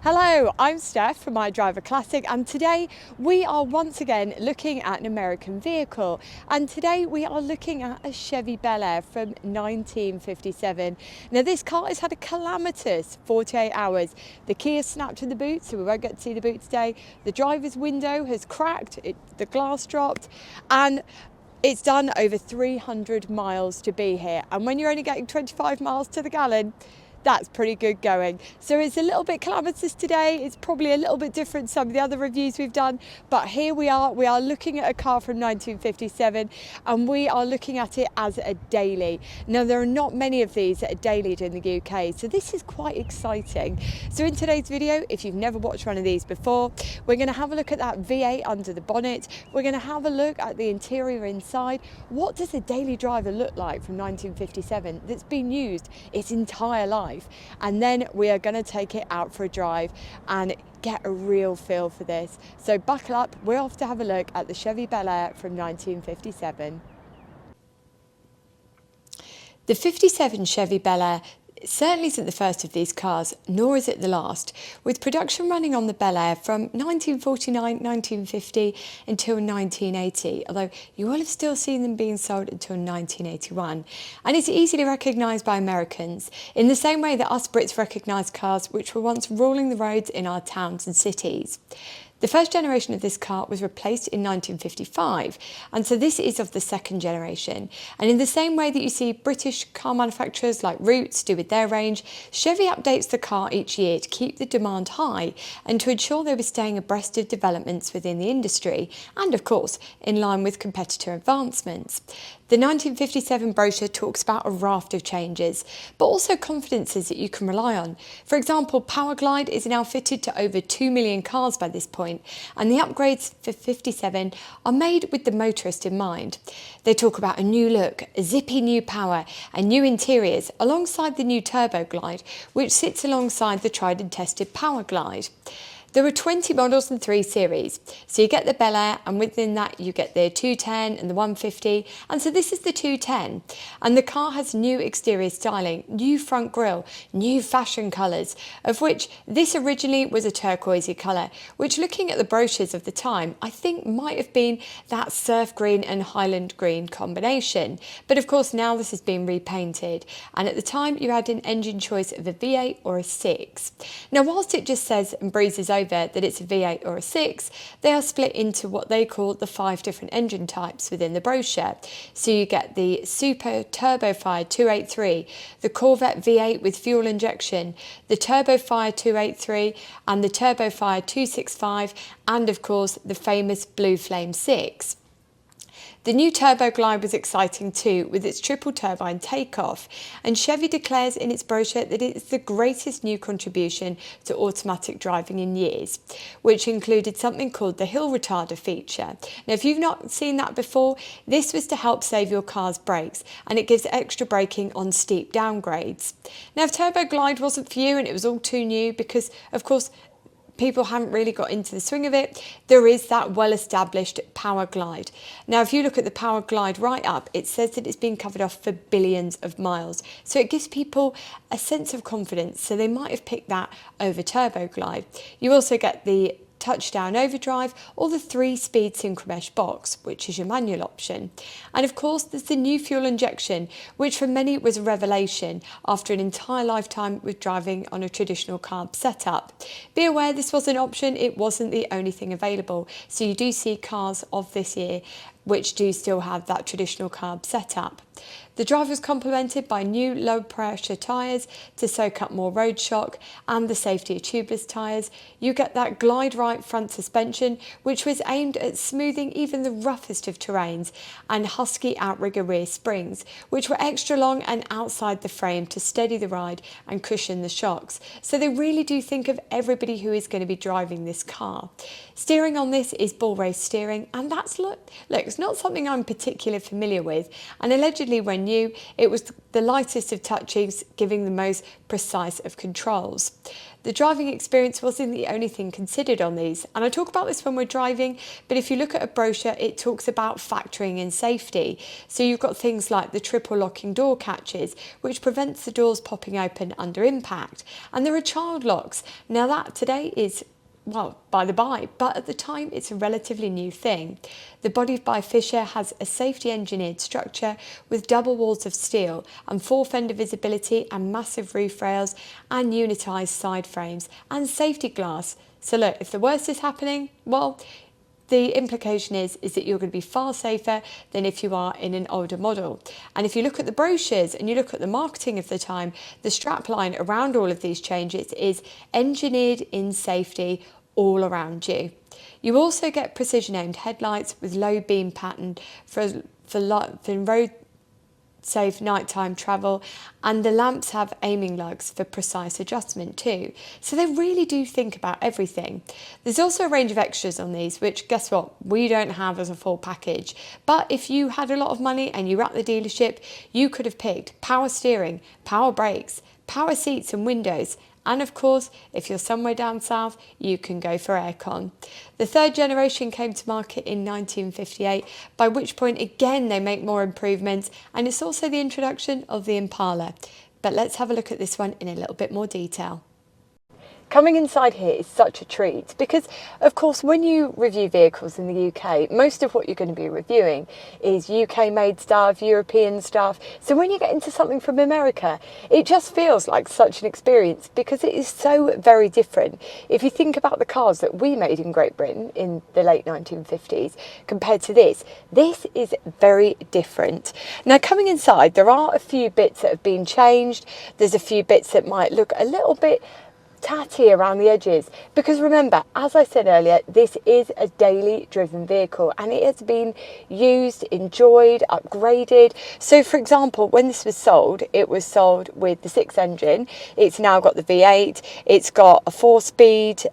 Hello, I'm Steph from My Driver Classic, and today we are once again looking at an American vehicle, and today we are looking at a Chevy Bel Air from 1957. Now this car has had a calamitous 48 hours. The key has snapped in the boot, so we won't get to see the boot today. The driver's window has cracked, the glass dropped, and it's done over 300 miles to be here. And when you're only getting 25 miles to the gallon, that's pretty good going. So it's a little bit calamitous today. It's probably a little bit different to some of the other reviews we've done, but here we are looking at a car from 1957, and we are looking at it as a daily. Now there are not many of these that are dailied in the UK, so this is quite exciting. So in today's video, if you've never watched one of these before, we're going to have a look at that V8 under the bonnet. We're going to have a look at the interior inside. What does a daily driver look like from 1957 that's been used its entire life? And then we are going to take it out for a drive and get a real feel for this. So buckle up, we're off to have a look at the Chevy Bel Air from 1957. The 57 Chevy Bel Air certainly isn't the first of these cars, nor is it the last, with production running on the Bel Air from 1949, 1950 until 1980, although you will have still seen them being sold until 1981. And it's easily recognised by Americans, in the same way that us Brits recognise cars which were once ruling the roads in our towns and cities. The first generation of this car was replaced in 1955, and so this is of the second generation. And in the same way that you see British car manufacturers like Roots do with their range, Chevy updates the car each year to keep the demand high and to ensure they were staying abreast of developments within the industry and, of course, in line with competitor advancements. The 1957 brochure talks about a raft of changes, but also confidences that you can rely on. For example, Powerglide is now fitted to over 2 million cars by this point, and the upgrades for 57 are made with the motorist in mind. They talk about a new look, a zippy new power, and new interiors alongside the new Turboglide, which sits alongside the tried and tested Powerglide. There are 20 models and 3 series, so you get the Bel Air, and within that you get the 210 and the 150, and so this is the 210, and the car has new exterior styling, new front grille, new fashion colours, of which this originally was a turquoisey colour, which, looking at the brochures of the time, I think might have been that surf green and highland green combination, but of course now this has been repainted, and at the time you had an engine choice of a V8 or a 6. Now whilst it just says and breezes over that it's a V8 or a 6, they are split into what they call the 5 different engine types within the brochure. So you get the Super Turbo-fired 283, the Corvette V8 with fuel injection, the Turbo-fired 283 and the Turbo-fired 265, and of course the famous Blue Flame 6. The new Turboglide was exciting too, with its triple turbine takeoff, and Chevy declares in its brochure that it's the greatest new contribution to automatic driving in years, which included something called the hill retarder feature. Now if you've not seen that before, this was to help save your car's brakes, and it gives extra braking on steep downgrades. Now if Turboglide wasn't for you and it was all too new, because of course people haven't really got into the swing of it, there is that well-established Powerglide. Now if you look at the Powerglide right up, it says that it's been covered off for billions of miles, so it gives people a sense of confidence, so they might have picked that over Turboglide. You also get the touchdown overdrive or the 3-speed synchromesh box, which is your manual option. And of course there's the new fuel injection, which for many was a revelation after an entire lifetime with driving on a traditional carb setup. Be aware this was an option, it wasn't the only thing available, so you do see cars of this year which do still have that traditional carb setup. The drive was complemented by new low pressure tyres to soak up more road shock and the safety of tubeless tyres. You get that glide right front suspension, which was aimed at smoothing even the roughest of terrains, and husky outrigger rear springs, which were extra long and outside the frame to steady the ride and cushion the shocks. So they really do think of everybody who is going to be driving this car. Steering on this is ball race steering, and that's look, it's not something I'm particularly familiar with, and allegedly when new, it was the lightest of touches, giving the most precise of controls. The driving experience wasn't the only thing considered on these, and I talk about this when we're driving, but if you look at a brochure, it talks about factoring in safety. So you've got things like the triple locking door catches, which prevents the doors popping open under impact, and there are child locks. Now that today is, well, by the by, but at the time it's a relatively new thing. The body by Fisher has a safety engineered structure with double walls of steel and 4 fender visibility and massive roof rails and unitised side frames and safety glass. So look, if the worst is happening, well, the implication is that you're going to be far safer than if you are in an older model. And if you look at the brochures and you look at the marketing of the time, the strap line around all of these changes is engineered in safety all around you. You also get precision aimed headlights with low beam pattern for road safe nighttime travel, and the lamps have aiming lugs for precise adjustment too. So they really do think about everything. There's also a range of extras on these, which guess what, we don't have as a full package. But if you had a lot of money and you were at the dealership, you could have picked power steering, power brakes, power seats and windows. And of course, if you're somewhere down south, you can go for aircon. The third generation came to market in 1958, by which point again they make more improvements, and it's also the introduction of the Impala. But let's have a look at this one in a little bit more detail. Coming inside here is such a treat because, of course, when you review vehicles in the UK, most of what you're going to be reviewing is UK-made stuff, European stuff. So when you get into something from America, it just feels like such an experience because it is so very different. If you think about the cars that we made in Great Britain in the late 1950s compared to this is very different. Now, coming inside, there are a few bits that have been changed. There's a few bits that might look a little bit tatty around the edges, because remember, as I said earlier, this is a daily driven vehicle and it has been used, enjoyed, upgraded. So for example, when this was sold, it was sold with the 6 engine. It's now got the V8, it's got a 4-speed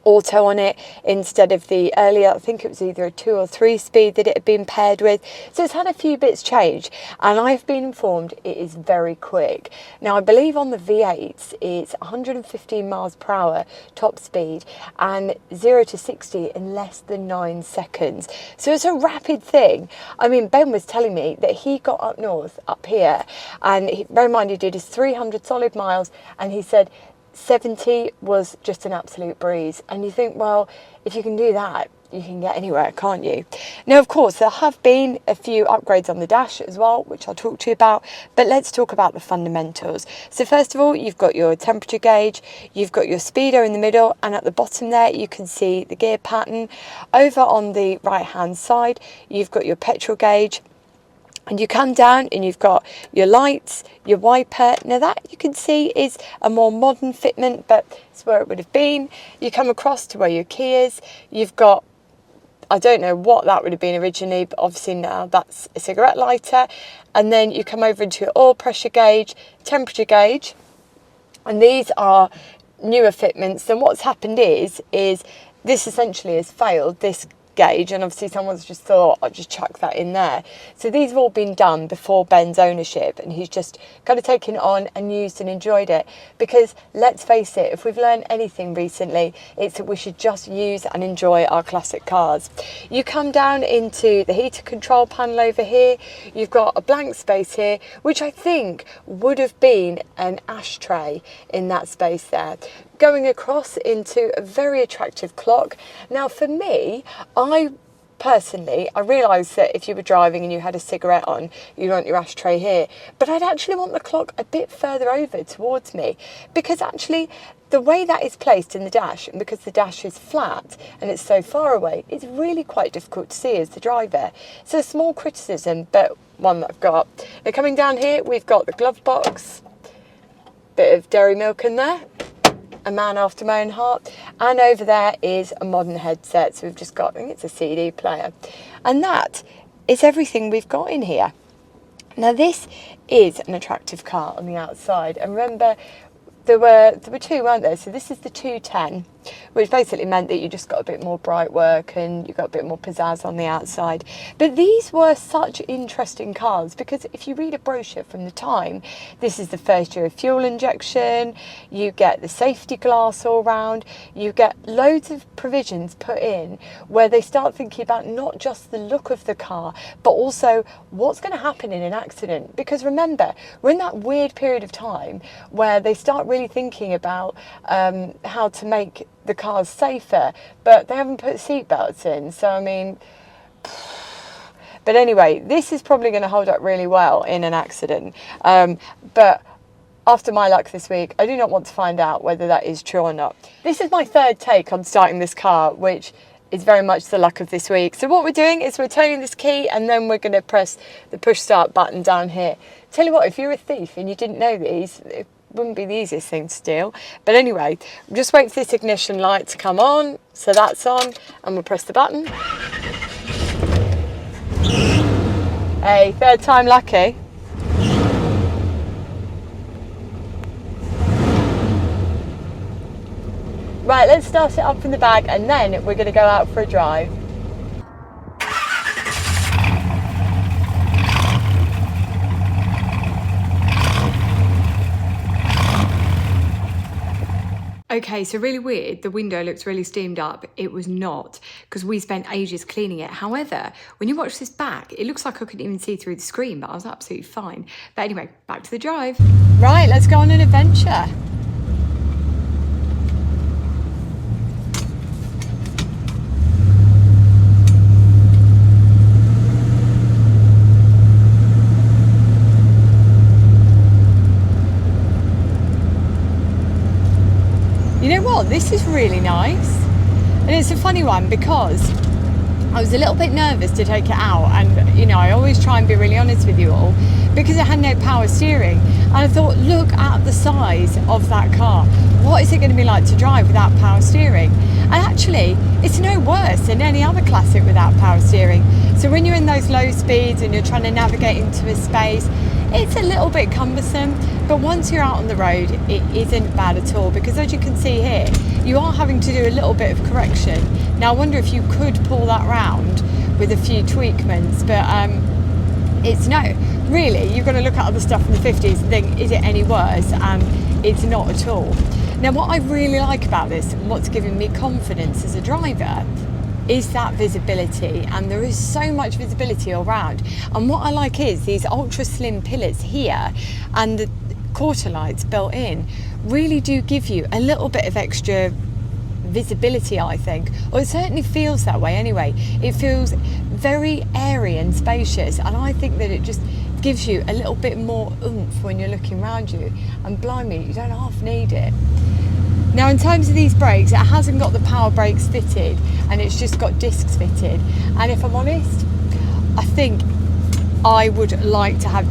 auto on it instead of the earlier, I think it was either a 2 or 3 speed that it had been paired with. So it's had a few bits changed, and I've been informed it is very quick. Now I believe on the V8s it's 115 miles per hour top speed and 0 to 60 in less than 9 seconds. So it's a rapid thing. I mean, Ben was telling me that he got up north, up here, and bear in mind he did his 300 solid miles, and he said 70 was just an absolute breeze. And you think, well, if you can do that, you can get anywhere, can't you? Now, of course, there have been a few upgrades on the dash as well, which I'll talk to you about, but let's talk about the fundamentals. So first of all, you've got your temperature gauge, you've got your speedo in the middle, and at the bottom there, you can see the gear pattern. Over on the right-hand side, you've got your petrol gauge, and you come down and you've got your lights, your wiper. Now that you can see is a more modern fitment, but it's where it would have been. You come across to where your key is. You've got, I don't know what that would have been originally, but obviously now that's a cigarette lighter. And then you come over into your oil pressure gauge, temperature gauge, and these are newer fitments. And what's happened is this essentially has failed, this gauge, and obviously someone's just thought, I'll just chuck that in there. So these have all been done before Ben's ownership, and he's just kind of taken it on and used and enjoyed it, because let's face it, if we've learned anything recently, it's that we should just use and enjoy our classic cars. You come down into the heater control panel over here, you've got a blank space here, which I think would have been an ashtray in that space there, going across into a very attractive clock. Now for me, I realise that if you were driving and you had a cigarette on, you'd want your ashtray here, but I'd actually want the clock a bit further over towards me, because actually the way that is placed in the dash, and because the dash is flat and it's so far away, it's really quite difficult to see as the driver. So a small criticism, but one that I've got. Now coming down here, we've got the glove box, bit of dairy milk in there, a man after my own heart, and over there is a modern headset. So we've just got, I think it's a CD player, and that is everything we've got in here. Now this is an attractive car on the outside, and remember, there were two, weren't there? So this is the 210, which basically meant that you just got a bit more bright work and you got a bit more pizzazz on the outside. But these were such interesting cars because if you read a brochure from the time, this is the first year of fuel injection, you get the safety glass all round, you get loads of provisions put in where they start thinking about not just the look of the car, but also what's going to happen in an accident. Because remember, we're in that weird period of time where they start really thinking about how to make the cars safer, but they haven't put seat belts in. So I mean, but anyway, this is probably going to hold up really well in an accident. But after my luck this week, I do not want to find out whether that is true or not. This is my third take on starting this car, which is very much the luck of this week. So what we're doing is we're turning this key and then we're going to press the push start button down here. Tell you what, if you're a thief and you didn't know these, it wouldn't be the easiest thing to steal. But anyway, just wait for this ignition light to come on. So that's on, and we'll press the button. Hey, third time lucky. Right, let's start it up from the back and then we're going to go out for a drive. Okay, so really weird, the window looks really steamed up. It was not, because we spent ages cleaning it. However, when you watch this back, it looks like I couldn't even see through the screen, but I was absolutely fine. But anyway, back to the drive. Right, let's go on an adventure. You know what, this is really nice. And it's a funny one because I was a little bit nervous to take it out, and you know, I always try and be really honest with you all, because it had no power steering. And I thought, look at the size of that car. What is it going to be like to drive without power steering? And actually, it's no worse than any other classic without power steering. So when you're in those low speeds and you're trying to navigate into a space, it's a little bit cumbersome, but once you're out on the road, it isn't bad at all, because as you can see here, you are having to do a little bit of correction. Now, I wonder if you could pull that round with a few tweakments, but it's no. Really, you've got to look at other stuff from the 50s and think, is it any worse? And it's not at all. Now, what I really like about this, and what's giving me confidence as a driver, is that visibility, and there is so much visibility all around. And what I like is these ultra slim pillars here and the quarter lights built in really do give you a little bit of extra visibility, I think, or it certainly feels that way anyway. It feels very airy and spacious, and I think that it just gives you a little bit more oomph when you're looking around you, and blimey, you don't half need it. Now, in terms of these brakes, it hasn't got the power brakes fitted, and it's just got discs fitted. And if I'm honest, I think I would like to have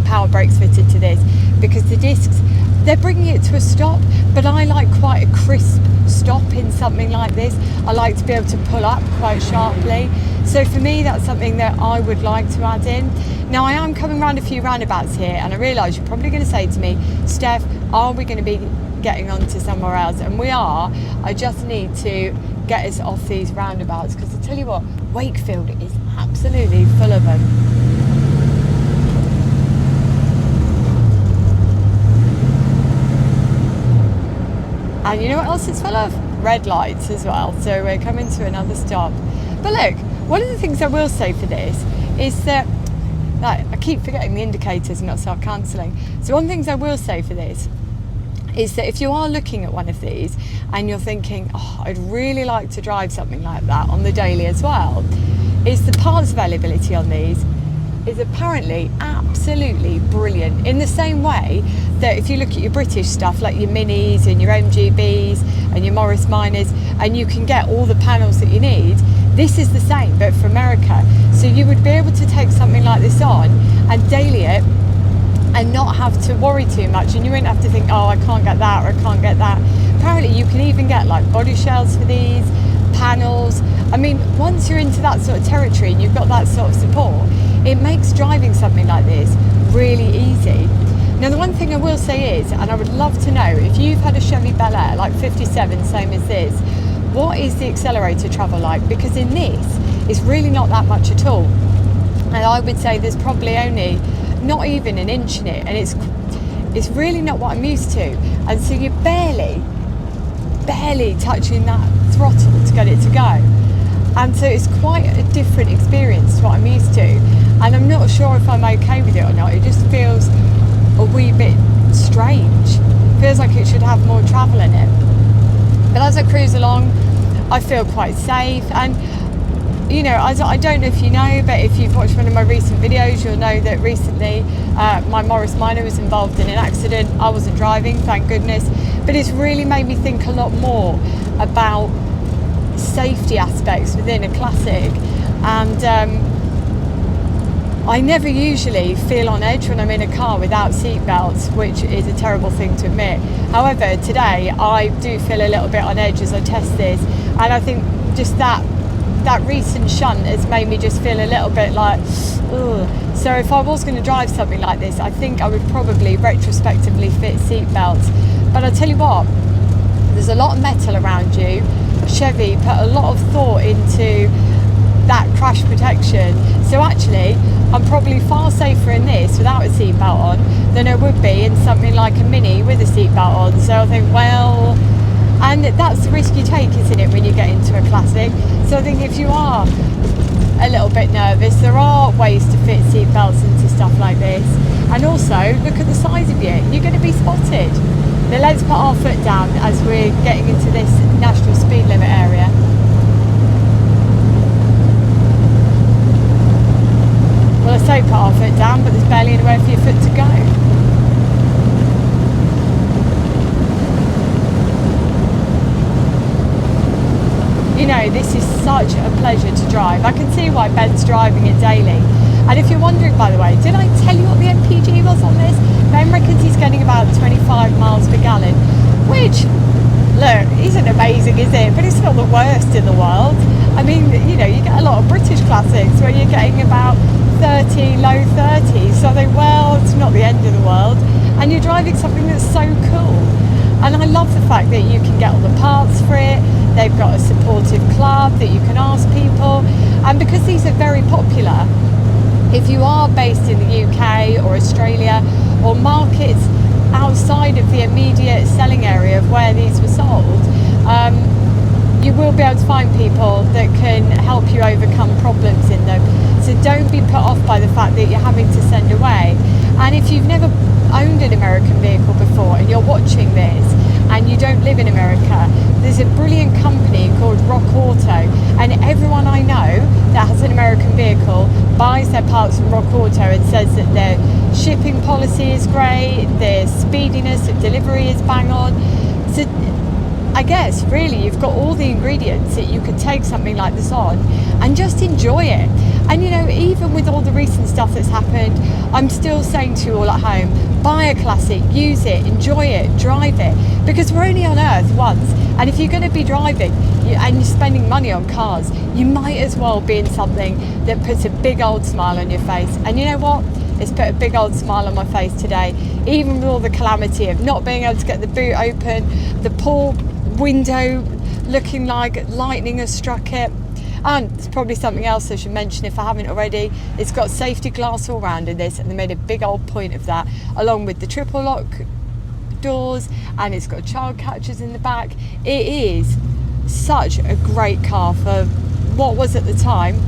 power brakes fitted to this, because the discs, they're bringing it to a stop, but I like quite a crisp stop in something like this. I like to be able to pull up quite sharply. So for me, that's something that I would like to add in. Now, I am coming around a few roundabouts here, and I realise you're probably going to say to me, Steph, are we going to be getting on to somewhere else? And we are. I just need to get us off these roundabouts, because I tell you what, Wakefield is absolutely full of them. And you know what else it's full of? Red lights as well. So we're coming to another stop. But look, one of the things I will say for this is that, like, I keep forgetting the indicators and not self-cancelling. So one of the things I will say for this is that if you are looking at one of these and you're thinking, oh, I'd really like to drive something like that on the daily as well, is the parts availability on these is apparently absolutely brilliant. In the same way that if you look at your British stuff, like your Minis and your MGBs and your Morris Minors, and you can get all the panels that you need, this is the same, but for America. So you would be able to take something like this on and daily it and not have to worry too much, and you won't have to think, oh, I can't get that, or I can't get that. Apparently you can even get like body shells for these, panels. I mean, once you're into that sort of territory and you've got that sort of support, it makes driving something like this really easy. Now the one thing I will say is, and I would love to know, if you've had a Chevy Bel Air like 57, same as this, what is the accelerator travel like? Because in this, it's really not that much at all. And I would say there's probably only not even an inch in it, and it's really not what I'm used to. And so you're barely touching that throttle to get it to go. And so it's quite a different experience to what I'm used to. And I'm not sure if I'm okay with it or not. It just feels a wee bit strange. Feels like it should have more travel in it. But as I cruise along, I feel quite safe. And you know, I don't know if you know, but if you've watched one of my recent videos, you'll know that recently my Morris Minor was involved in an accident. I wasn't driving, thank goodness, but it's really made me think a lot more about safety aspects within a classic. And I never usually feel on edge when I'm in a car without seat belts, which is a terrible thing to admit. However, today I do feel a little bit on edge as I test this, and I think just that recent shunt has made me just feel a little bit like, ugh. So if I was going to drive something like this, I think I would probably retrospectively fit seat belts. But I'll tell you what, there's a lot of metal around you. Chevy put a lot of thought into that crash protection. So actually, I'm probably far safer in this without a seatbelt on than I would be in something like a Mini with a seatbelt on. So I think, well, and that's the risk you take, isn't it, when you get into a classic? So I think if you are a little bit nervous, there are ways to fit seatbelts into stuff like this. And also, look at the size of you. You're going to be spotted. Now let's put our foot down as we're getting into this national speed limit area. Well, I say put our foot down, but there's barely anywhere for your foot to go. You know, this is such a pleasure to drive. I can see why Ben's driving it daily. And if you're wondering, by the way, did I tell you what the MPG was on this? Ben reckons he's getting about 25 miles per gallon, which, look, isn't amazing, is it? But it's not the worst in the world. I mean, you know, you get a lot of British classics where you're getting about 30, low 30s. So I think, well, it's not the end of the world. And you're driving something that's so cool. And I love the fact that you can get all the parts for it. They've got a supportive club that you can ask people. And because these are very popular, if you are based in the UK or Australia or markets outside of the immediate selling area of where these were sold, you will be able to find people that can help you overcome problems in them. So don't be put off by the fact that you're having to send away. And if you've never owned an American vehicle before and you're watching this and you don't live in America, there's a brilliant company called Rock Auto, and everyone I know that has an American vehicle buys their parts from Rock Auto and says that their shipping policy is great, their speediness of delivery is bang on. So I guess really you've got all the ingredients that you could take something like this on and just enjoy it. And you know, even with all the recent stuff that's happened, I'm still saying to you all at home, buy a classic, use it, enjoy it, drive it, because we're only on earth once. And if you're going to be driving and you're spending money on cars, you might as well be in something that puts a big old smile on your face. And you know what? It's put a big old smile on my face today, even with all the calamity of not being able to get the boot open, the poor window looking like lightning has struck it. And there's probably something else I should mention if I haven't already. It's got safety glass all round in this, and they made a big old point of that, along with the triple lock doors, and it's got child catchers in the back. It is such a great car for what was at the time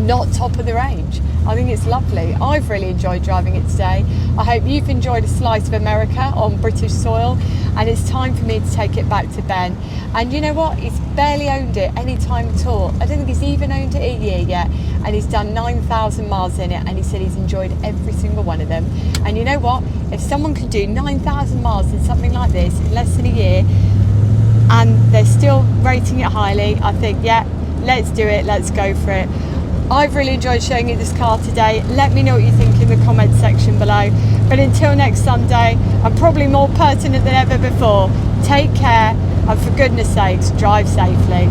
not top of the range. I think it's lovely. I've really enjoyed driving it today. I hope you've enjoyed a slice of America on British soil, and it's time for me to take it back to Ben. And you know what? He's barely owned it any time at all. I don't think he's even owned it a year yet, and he's done 9,000 miles in it, and he said he's enjoyed every single one of them. And you know what? If someone can do 9,000 miles in something like this in less than a year, and they're still rating it highly, I think, yeah, let's do it, let's go for it. I've really enjoyed showing you this car today. Let me know what you think in the comments section below. But until next Sunday, I'm probably more pertinent than ever before. Take care, and for goodness sakes, drive safely.